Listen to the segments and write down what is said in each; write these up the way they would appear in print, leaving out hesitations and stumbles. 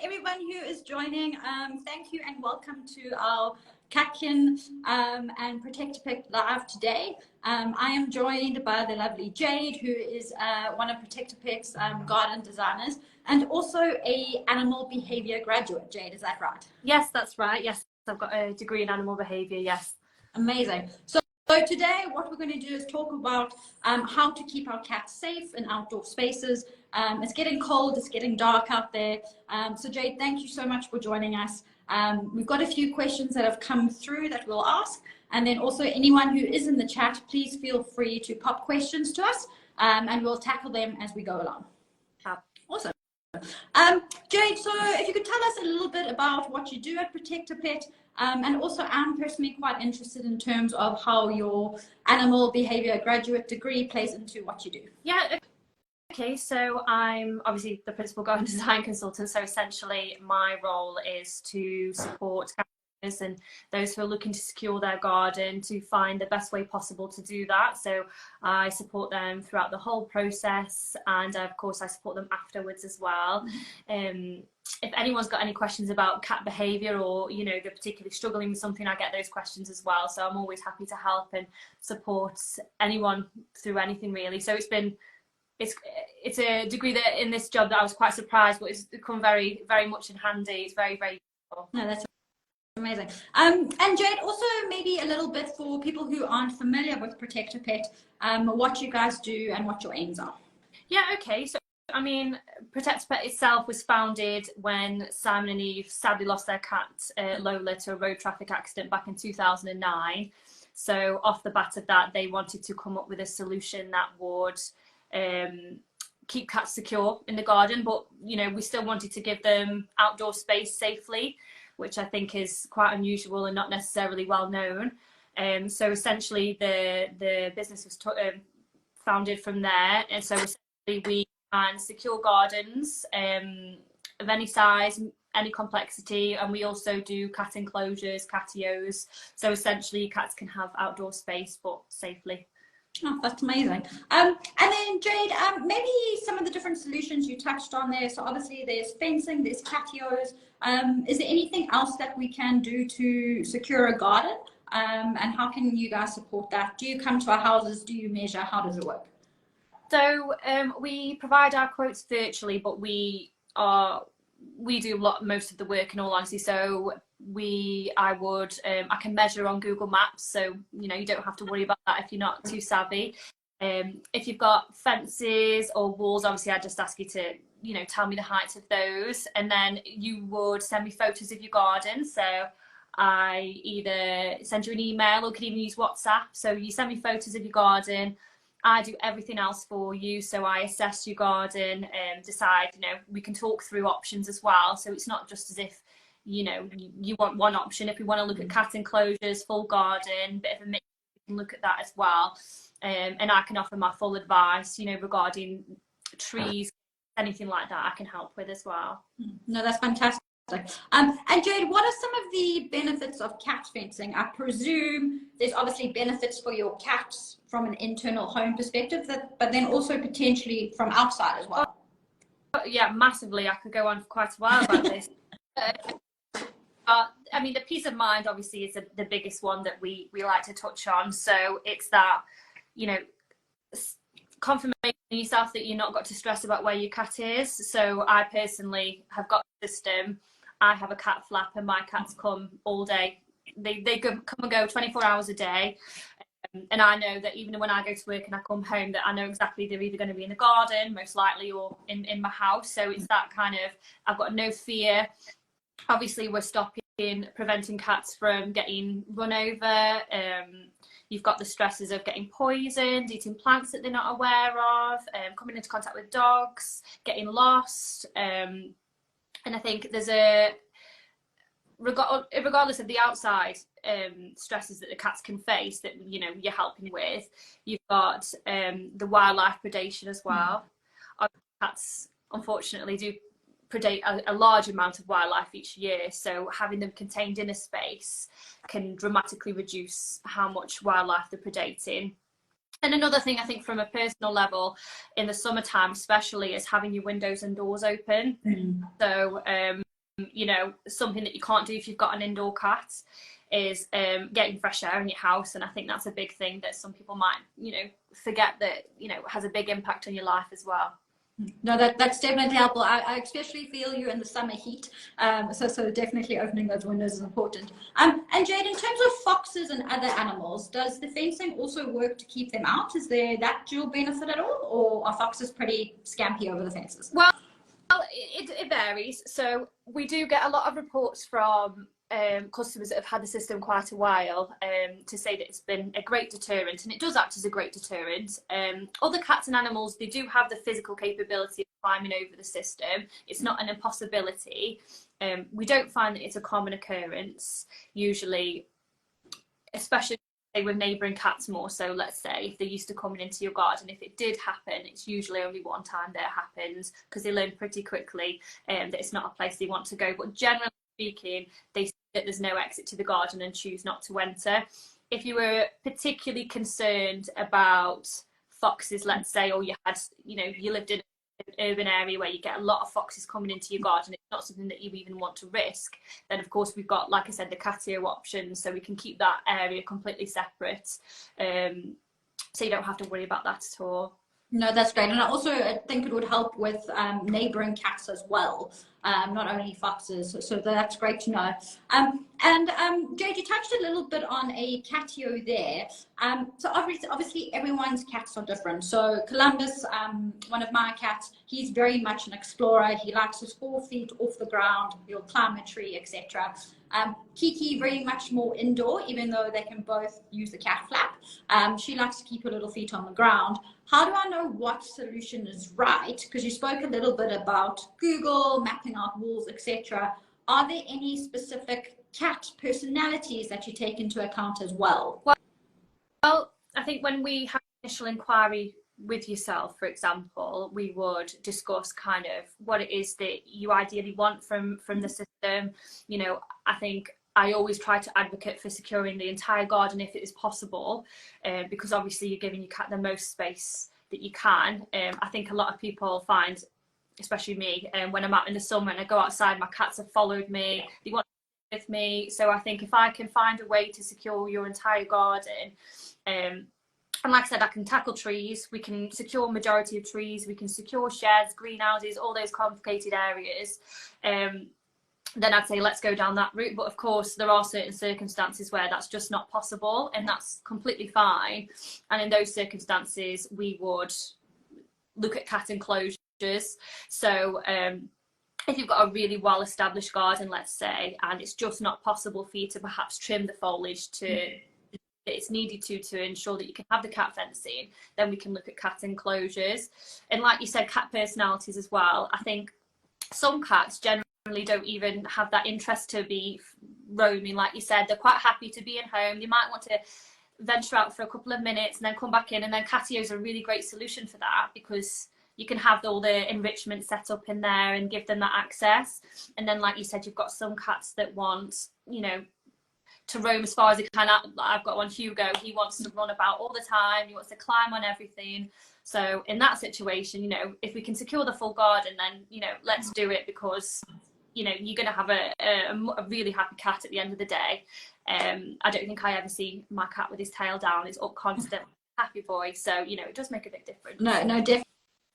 everyone who is joining, thank you and welcome to our KatKin and ProtectaPet live today. I am joined by the lovely Jade, who is one of ProtectaPet's garden designers and also a animal behavior graduate. Jade, is that right? Yes, that's right. Yes, I've got a degree in animal behavior. Yes. Amazing. So today what we're going to do is talk about how to keep our cats safe in outdoor spaces. It's getting cold, it's getting dark out there. So Jade, thank you so much for joining us. We've got a few questions that have come through that we'll ask. And then also anyone who is in the chat, please feel free to pop questions to us and we'll tackle them as we go along. Awesome. Jade, so if you could tell us a little bit about what you do at ProtectaPet, and also I'm personally quite interested in terms of how your animal behavior graduate degree plays into what you do. Yeah. Okay, so I'm obviously the principal garden design consultant. So essentially my role is to support gardeners and those who are looking to secure their garden to find the best way possible to do that. So I support them throughout the whole process, and of course I support them afterwards as well. If anyone's got any questions about cat behavior, or they're particularly struggling with something, I get those questions as well. So I'm always happy to help and support anyone through anything really. So it's a degree that in this job that I was quite surprised, but it's come very, very much in handy. It's very, very useful. No, that's amazing. And Jade, also maybe a little bit for people who aren't familiar with ProtectaPet, what you guys do and what your aims are. Yeah, okay. So I mean, ProtectaPet itself was founded when Simon and Eve sadly lost their cat Lola to a road traffic accident back in 2009. So off the bat of that, they wanted to come up with a solution that would keep cats secure in the garden, but we still wanted to give them outdoor space safely, which I think is quite unusual and not necessarily well known. So essentially the business was founded from there, and so essentially we can secure gardens of any size, any complexity, and we also do cat enclosures, catios, so essentially cats can have outdoor space but safely. Oh, that's amazing. And then Jade, maybe some of the different solutions you touched on there. So obviously there's fencing, there's catios. Is there anything else that we can do to secure a garden? And how can you guys support that? Do you come to our houses? Do you measure? How does it work? So we provide our quotes virtually, but we do most of the work, in all honesty. So I can measure on Google Maps, so you don't have to worry about that if you're not too savvy. If you've got fences or walls, obviously I just ask you to tell me the heights of those, and then you would send me photos of your garden. So I either send you an email or could even use WhatsApp. So you send me photos of your garden, I do everything else for you. So I assess your garden and decide, we can talk through options as well. So it's not just as if, you want one option. If we want to look at cat enclosures, full garden, bit of a mix, we can look at that as well. And I can offer my full advice, regarding trees, anything like that I can help with as well. No, that's fantastic. And Jade, what are some of the benefits of cat fencing? I presume there's obviously benefits for your cats from an internal home perspective, but then also potentially from outside as well. Yeah, massively. I could go on for quite a while about this. I mean, the peace of mind obviously is the biggest one that we like to touch on. So it's that, confirmation yourself that you're not got to stress about where your cat is. So I personally have got a system. I have a cat flap and my cats come all day. They come and go 24 hours a day. And I know that even when I go to work and I come home, that I know exactly they're either going to be in the garden, most likely, or in my house. So it's that kind of, I've got no fear. Obviously, we're preventing cats from getting run over. You've got the stresses of getting poisoned, eating plants that they're not aware of, coming into contact with dogs, getting lost. And I think there's regardless of the outside stresses that the cats can face that you're helping with, you've got the wildlife predation as well. Our cats unfortunately do predate a large amount of wildlife each year, so having them contained in a space can dramatically reduce how much wildlife they're predating. And another thing I think from a personal level in the summertime especially is having your windows and doors open. So you know, something that you can't do if you've got an indoor cat is getting fresh air in your house. And I think that's a big thing that some people might, you know, forget that, you know, has a big impact on your life as well. No, that's definitely helpful. I especially feel you in the summer heat. So definitely opening those windows is important. And Jade, in terms of foxes and other animals, does the fencing also work to keep them out? Is there that dual benefit at all, or are foxes pretty scampy over the fences? Well, it varies. So we do get a lot of reports from customers that have had the system quite a while to say that it's been a great deterrent, and it does act as a great deterrent. Other cats and animals, they do have the physical capability of climbing over the system. It's not an impossibility. We don't find that it's a common occurrence usually, especially with neighbouring cats more so. Let's say if they're used to coming into your garden, if it did happen, it's usually only one time that it happens, because they learn pretty quickly that it's not a place they want to go. But generally speaking, they see that there's no exit to the garden and choose not to enter. If you were particularly concerned about foxes, let's say, or you had, you know, you lived in an urban area where you get a lot of foxes coming into your garden, it's not something that you even want to risk, then of course we've got, like I said, the catio options, so we can keep that area completely separate, so you don't have to worry about that at all. No, that's great. And I also think it would help with neighboring cats as well, not only foxes. So that's great to know. Jade, you touched a little bit on a catio there. So obviously everyone's cats are different. So Columbus, one of my cats, he's very much an explorer. He likes his 4 feet off the ground. He'll climb a tree, etc. Kiki, very much more indoor, even though they can both use the cat flap. She likes to keep her little feet on the ground. How do I know what solution is right? Because you spoke a little bit about Google, mapping out walls, etc. Are there any specific cat personalities that you take into account as well? Well, I think when we have initial inquiry with yourself, for example, we would discuss kind of what it is that you ideally want from the system. You know, I think I always try to advocate for securing the entire garden if it is possible, because obviously you're giving your cat the most space that you can. I think a lot of people find, especially me, when I'm out in the summer and I go outside, my cats have followed me, they want to be with me. So I think if I can find a way to secure your entire garden, and like I said, I can tackle trees, we can secure majority of trees, we can secure sheds, greenhouses, all those complicated areas, then I'd say let's go down that route. But of course there are certain circumstances where that's just not possible, and that's completely fine. And in those circumstances we would look at cat enclosures. So if you've got a really well established garden, let's say, and it's just not possible for you to perhaps trim the foliage to it's needed to ensure that you can have the cat fencing, then we can look at cat enclosures. And like you said, cat personalities as well. I think some cats generally don't even have that interest to be roaming. Like you said, they're quite happy to be in home. They might want to venture out for a couple of minutes and then come back in, and then catios are a really great solution for that, because you can have all the enrichment set up in there and give them that access. And then like you said, you've got some cats that want, you know, to roam as far as he can. I've got one, Hugo, he wants to run about all the time, he wants to climb on everything. So in that situation, you know, if we can secure the full garden, then, you know, let's do it, because, you know, you're going to have a really happy cat at the end of the day. I don't think I ever see my cat with his tail down. It's up constant, happy boy. So, you know, it does make a big difference. No, definitely.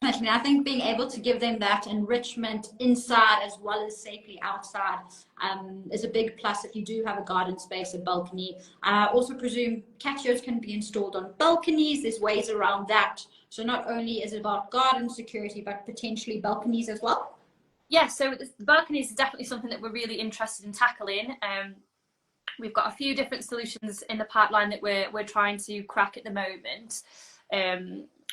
I think being able to give them that enrichment inside as well as safely outside is a big plus if you do have a garden space, a balcony. I also presume catios can be installed on balconies. There's ways around that. So not only is it about garden security, but potentially balconies as well. Yeah, so the balconies is definitely something that we're really interested in tackling. We've got a few different solutions in the pipeline that we're trying to crack at the moment.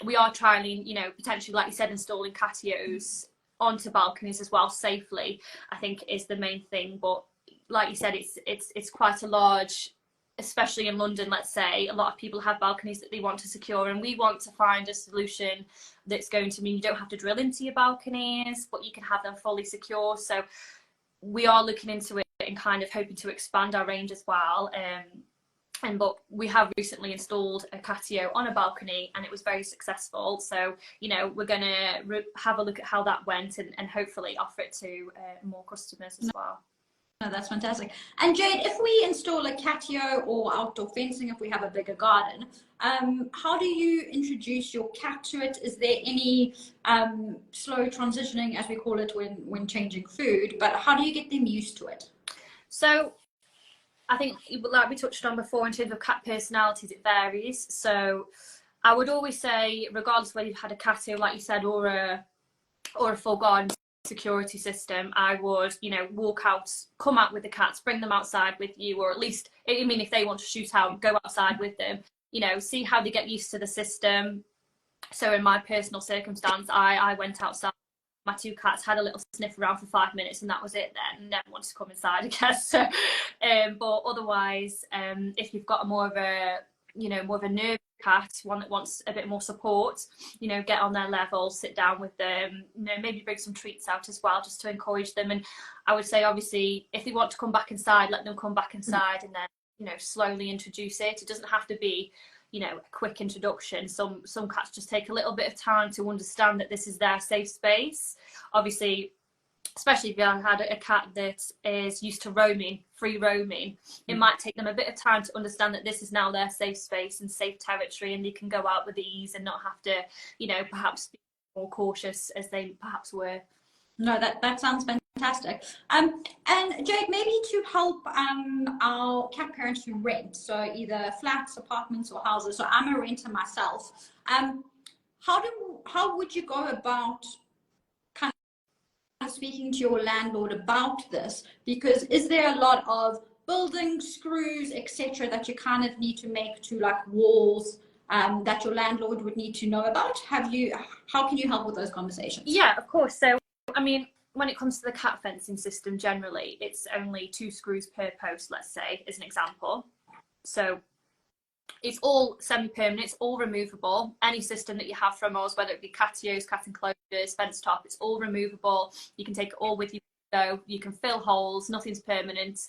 We are trialing, you know, potentially, like you said, installing catios onto balconies as well safely, I think is the main thing. But like you said, it's quite a large, especially in London, let's say, a lot of people have balconies that they want to secure, and we want to find a solution that's going to mean you don't have to drill into your balconies, but you can have them fully secure. So we are looking into it and kind of hoping to expand our range as well. But we have recently installed a catio on a balcony and it was very successful. So, you know, we're going to have a look at how that went and hopefully offer it to more customers as well. No, that's fantastic. And Jade, if we install a catio or outdoor fencing, if we have a bigger garden, how do you introduce your cat to it? Is there any slow transitioning, as we call it, when changing food? But how do you get them used to it? So I think, like we touched on before, in terms of cat personalities, it varies. So I would always say, regardless of whether you've had a catio, like you said, or a full garden security system, I would, you know, come out with the cats, bring them outside with you, or at least, I mean, if they want to shoot out, go outside with them, you know, see how they get used to the system. So in my personal circumstance, I went outside. My two cats had a little sniff around for 5 minutes and that was it then. Never wanted to come inside, I guess. So, but otherwise, if you've got more of a nervous cat, one that wants a bit more support, you know, get on their level, sit down with them, you know, maybe bring some treats out as well, just to encourage them. And I would say, obviously, if they want to come back inside, let them come back inside and then, you know, slowly introduce it. It doesn't have to be, you know, a quick introduction. Some cats just take a little bit of time to understand that this is their safe space. Obviously, especially if you had a cat that is used to free roaming, it might take them a bit of time to understand that this is now their safe space and safe territory, and they can go out with ease and not have to, you know, perhaps be more cautious as they perhaps were. No, that sounds fantastic. And Jade, maybe to help our cat parents who rent, so either flats, apartments, or houses. So I'm a renter myself. How would you go about speaking to your landlord about this? Because is there a lot of building screws, etc., that you kind of need to make to like walls that your landlord would need to know about? How can you help with those conversations? Yeah, of course. So I mean, when it comes to the cat fencing system, generally it's only 2 screws per post, let's say, as an example. So it's all semi-permanent, it's all removable. Any system that you have from us, whether it be catios, cat enclosures, fence top, it's all removable. You can take it all with you. So you can fill holes, nothing's permanent.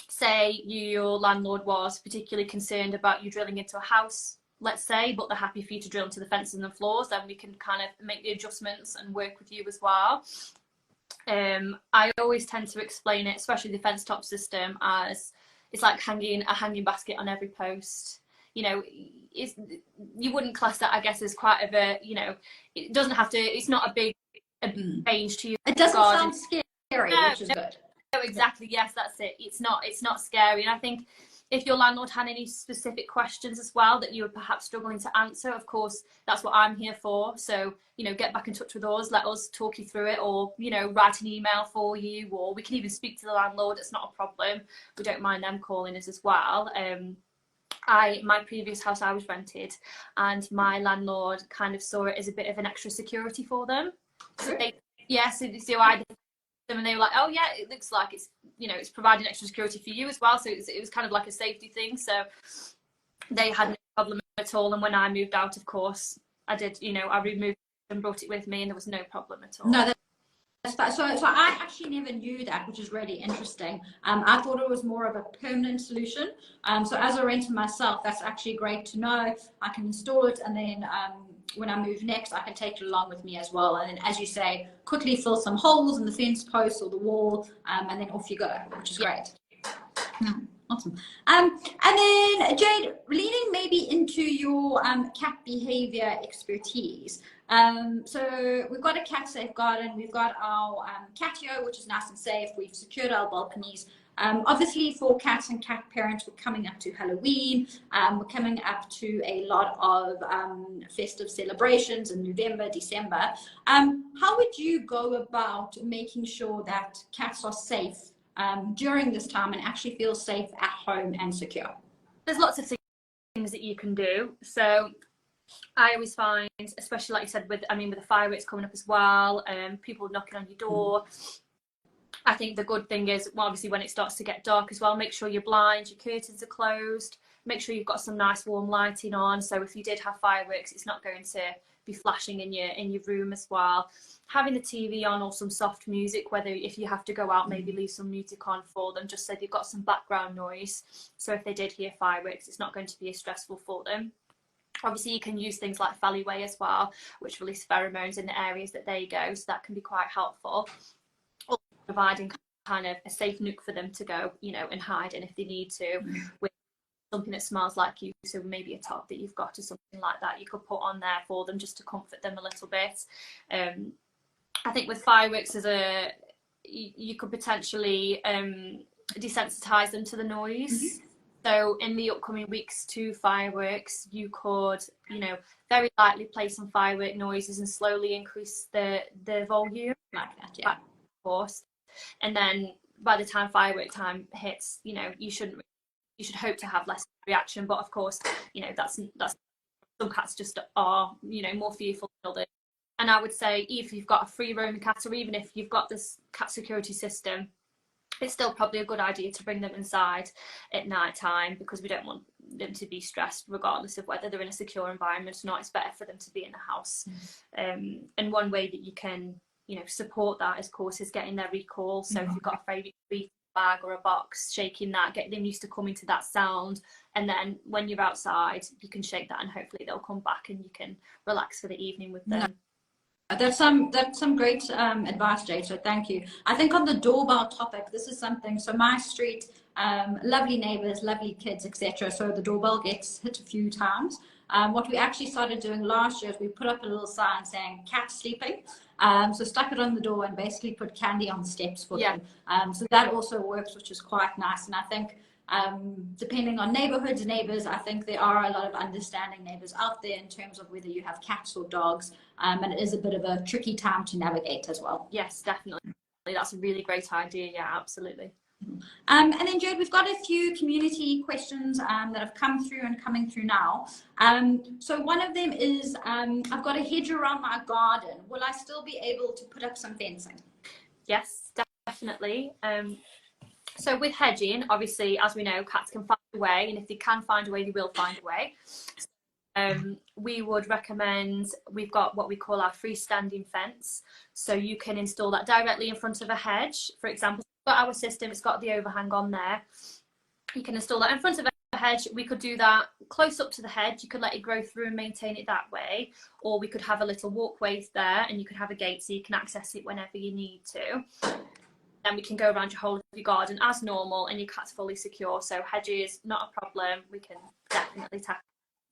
Say your landlord was particularly concerned about you drilling into a house, let's say, but they're happy for you to drill into the fences and the floors, then we can kind of make the adjustments and work with you as well. I always tend to explain it, especially the fence top system, as it's like hanging a hanging basket on every post. You know, you wouldn't class that, I guess, as quite of a, you know, it doesn't have to, it's not a big change to you. It doesn't sound scary, which is good. No, exactly. Yes, that's it. It's not scary. And I think if your landlord had any specific questions as well that you were perhaps struggling to answer, of course, that's what I'm here for. So, you know, get back in touch with us, let us talk you through it, or, you know, write an email for you, or we can even speak to the landlord. It's not a problem. We don't mind them calling us as well. My previous house I was rented, and my landlord kind of saw it as a bit of an extra security for them. So so I did them, and they were like, oh yeah, it looks like it's, you know, it's providing extra security for you as well. So it was kind of like a safety thing. So they had no problem at all. And when I moved out, of course, I did, you know, I removed it and brought it with me, and there was no problem at all. No, so I actually never knew that, which is really interesting. I thought it was more of a permanent solution. So as a renter myself, that's actually great to know. I can install it, and then when I move next, I can take it along with me as well. And then, as you say, quickly fill some holes in the fence post or the wall, and then off you go, which is great. Awesome. And then Jade, leaning maybe into your cat behavior expertise. So we've got a cat safe garden, we've got our catio, which is nice and safe, we've secured our balconies. Obviously for cats and cat parents, we're coming up to Halloween, we're coming up to a lot of festive celebrations in November, December. How would you go about making sure that cats are safe during this time and actually feel safe at home and secure? There's lots of things that you can do. So I always find, especially like you said, with the fireworks coming up as well, people knocking on your door. I think the good thing is, well, obviously when it starts to get dark as well, make sure your blinds, your curtains are closed. Make sure you've got some nice warm lighting on. So if you did have fireworks, it's not going to be flashing in your room as well. Having the TV on or some soft music, whether if you have to go out, maybe leave some music on for them, just so they've got some background noise. So if they did hear fireworks, it's not going to be as stressful for them. Obviously, you can use things like Fallyway as well, which release pheromones in the areas that they go, so that can be quite helpful. Also providing kind of a safe nook for them to go, you know, and hide in if they need to, with something that smells like you, so maybe a top that you've got or something like that you could put on there for them just to comfort them a little bit. I think with fireworks, you could potentially desensitize them to the noise. So in the upcoming weeks to fireworks, you could, you know, very lightly play some firework noises and slowly increase the volume, like that, yeah, of course. And then by the time firework time hits, you know, you should hope to have less reaction. But of course, you know, that's some cats just are, you know, more fearful than others. And I would say if you've got a free roaming cat, or even if you've got this cat security system, it's still probably a good idea to bring them inside at night time, because we don't want them to be stressed regardless of whether they're in a secure environment or not. It's better for them to be in the house. And one way that you can, you know, support that, of course, is getting their recall. So if you've got a favourite treat bag or a box, shaking that, get them used to coming to that sound, and then when you're outside you can shake that and hopefully they'll come back and you can relax for the evening with them. That's some great advice, Jade, so thank you. I think on the doorbell topic, this is something, so my street, lovely neighbors, lovely kids, etc. So the doorbell gets hit a few times. What we actually started doing last year is we put up a little sign saying cat sleeping. So stuck it on the door and basically put candy on the steps for them. So that also works, which is quite nice. And I think depending on neighbors, I think there are a lot of understanding neighbors out there in terms of whether you have cats or dogs, and it is a bit of a tricky time to navigate as well. Yes, definitely. That's a really great idea. Yeah, absolutely. And then Jade, we've got a few community questions that have come through and coming through now. So one of them is, I've got a hedge around my garden. Will I still be able to put up some fencing? Yes, definitely. So with hedging, obviously, as we know, cats can find a way, and if they can find a way, they will find a way. We would recommend, we've got what we call our freestanding fence. So you can install that directly in front of a hedge. For example, we've got our system, it's got the overhang on there. You can install that in front of a hedge. We could do that close up to the hedge. You could let it grow through and maintain it that way. Or we could have a little walkway there, and you could have a gate so you can access it whenever you need to. Then we can go around your whole of your garden as normal, and your cat's fully secure. So hedges, not a problem. We can definitely tackle.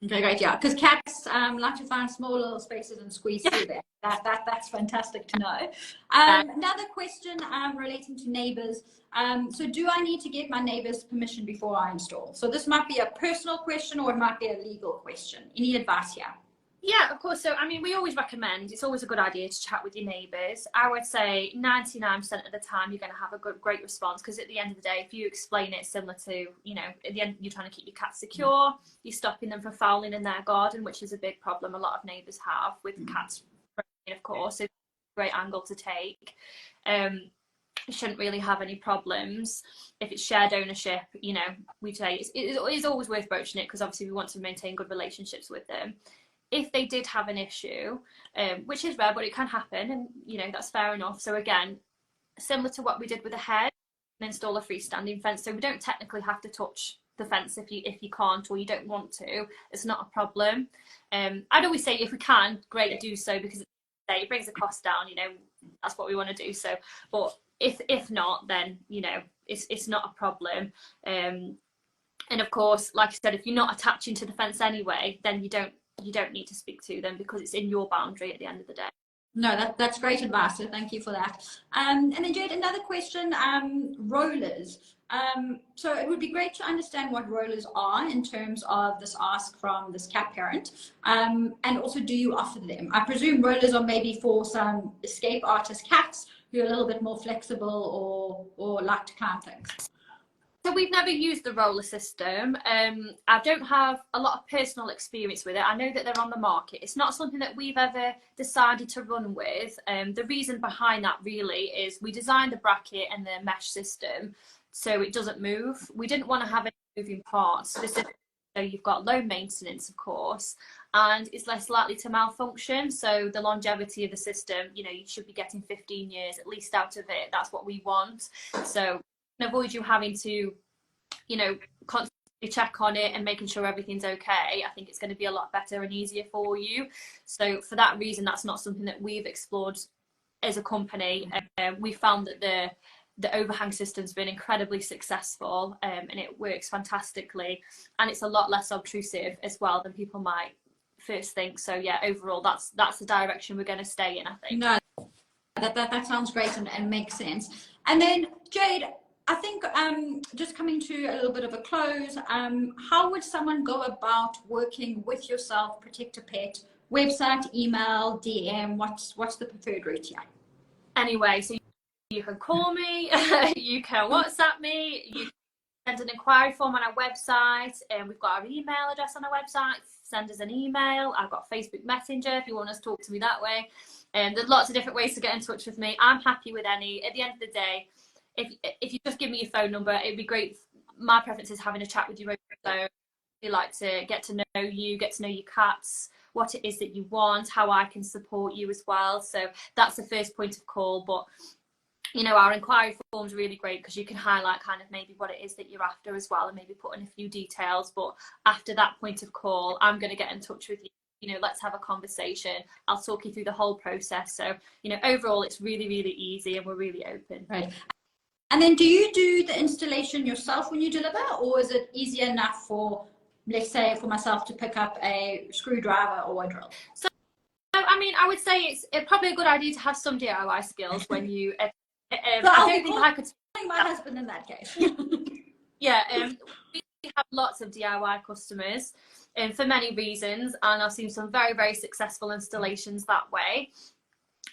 Okay, great, yeah, because cats like to find small little spaces and squeeze through there. That's fantastic to know. Another question relating to neighbors. So do I need to get my neighbors' permission before I install? So this might be a personal question or it might be a legal question. Any advice here? Yeah, of course. So, I mean, we always recommend, it's always a good idea to chat with your neighbours. I would say 99% of the time you're going to have a great response, because at the end of the day, if you explain it similar to, you know, at the end you're trying to keep your cat secure, you're stopping them from fouling in their garden, which is a big problem a lot of neighbours have with cats, of course. So it's a great angle to take. You shouldn't really have any problems. If it's shared ownership, you know, we'd say it's always worth broaching it, because obviously we want to maintain good relationships with them. If they did have an issue, which is rare, but it can happen, and you know, that's fair enough. So again, similar to what we did with the hedge, install a freestanding fence. So we don't technically have to touch the fence if you can't or you don't want to. It's not a problem. I'd always say if we can, great, do so, because it brings the cost down. You know, that's what we want to do. So, but if not, then you know, it's not a problem. And of course, like I said, if you're not attaching to the fence anyway, then you don't need to speak to them, because it's in your boundary at the end of the day. No, that's great advice, so thank you for that. And then Jade, another question, rollers. So it would be great to understand what rollers are in terms of this ask from this cat parent, and also, do you offer them? I presume rollers are maybe for some escape artist cats who are a little bit more flexible or like to climb things. So we've never used the roller system. I don't have a lot of personal experience with it. I know that they're on the market. It's not something that we've ever decided to run with. The reason behind that really is we designed the bracket and the mesh system so it doesn't move. We didn't want to have any moving parts, specifically, so you've got low maintenance, of course, and it's less likely to malfunction. So the longevity of the system, you know, you should be getting 15 years at least out of it. That's what we want. So avoid you having to, you know, constantly check on it and making sure everything's okay. I think it's going to be a lot better and easier for you. So for that reason, that's not something that we've explored as a company. We found that the overhang system's been incredibly successful, and it works fantastically, and it's a lot less obtrusive as well than people might first think. So yeah, overall that's the direction we're going to stay in, I think. No, that sounds great and makes sense. And then Jade, I think just coming to a little bit of a close, how would someone go about working with yourself, ProtectaPet? Website, email, DM, what's the preferred route here? Anyway, so you can call me, you can WhatsApp me, you can send an inquiry form on our website, and we've got our email address on our website. Send us an email. I've got Facebook Messenger if you want to talk to me that way. And there's lots of different ways to get in touch with me. I'm happy with any. At the end of the day, if you just give me your phone number, it'd be great. My preference is having a chat with you. So we like to get to know you, get to know your cats, what it is that you want, how I can support you as well. So that's the first point of call. But you know, our inquiry form is really great because you can highlight kind of maybe what it is that you're after as well, and maybe put in a few details. But after that point of call, I'm going to get in touch with you. You know, let's have a conversation. I'll talk you through the whole process. So, you know, overall, it's really, really easy, and we're really open. Right. And then do you do the installation yourself when you deliver, or is it easy enough for, let's say, for myself to pick up a screwdriver or a drill? So I mean, I would say it's probably a good idea to have some DIY skills when you. I don't think I could. My husband in that case. Yeah, we have lots of DIY customers, for many reasons, and I've seen some very, very successful installations that way.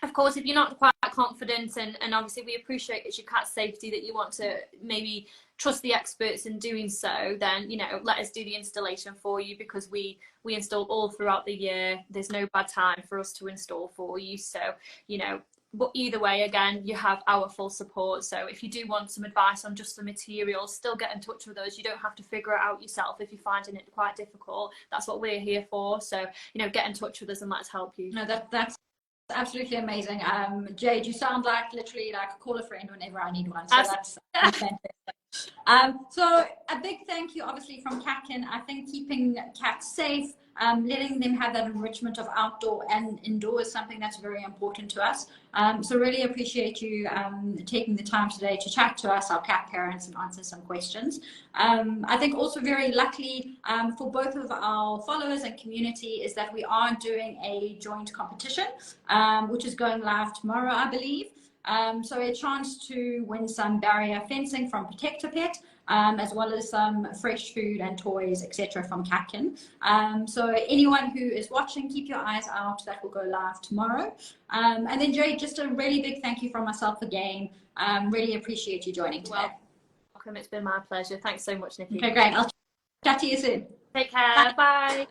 Of course, if you're not quite confident, and obviously we appreciate it's your cat's safety that you want to maybe trust the experts in doing so, then, you know, let us do the installation for you, because we install all throughout the year. There's no bad time for us to install for you. So, you know, but either way, again, you have our full support. So if you do want some advice on just the materials, still get in touch with us. You don't have to figure it out yourself if you're finding it quite difficult. That's what we're here for. So, you know, get in touch with us and let's help you. No, that's absolutely amazing. Jade, you sound like literally like call a friend whenever I need one. So that's fantastic. So a big thank you, obviously, from KatKin. I think keeping cats safe, letting them have that enrichment of outdoor and indoor is something that's very important to us. So really appreciate you taking the time today to chat to us, our cat parents, and answer some questions. I think also very luckily for both of our followers and community is that we are doing a joint competition, which is going live tomorrow, I believe. So a chance to win some barrier fencing from ProtectaPet, as well as some fresh food and toys, etc. from KatKin. So anyone who is watching, keep your eyes out. That will go live tomorrow. And then Jade, just a really big thank you from myself again. Really appreciate you joining today. Welcome. It's been my pleasure. Thanks so much, Nikki. Okay, great. I'll chat to you soon. Take care. Bye.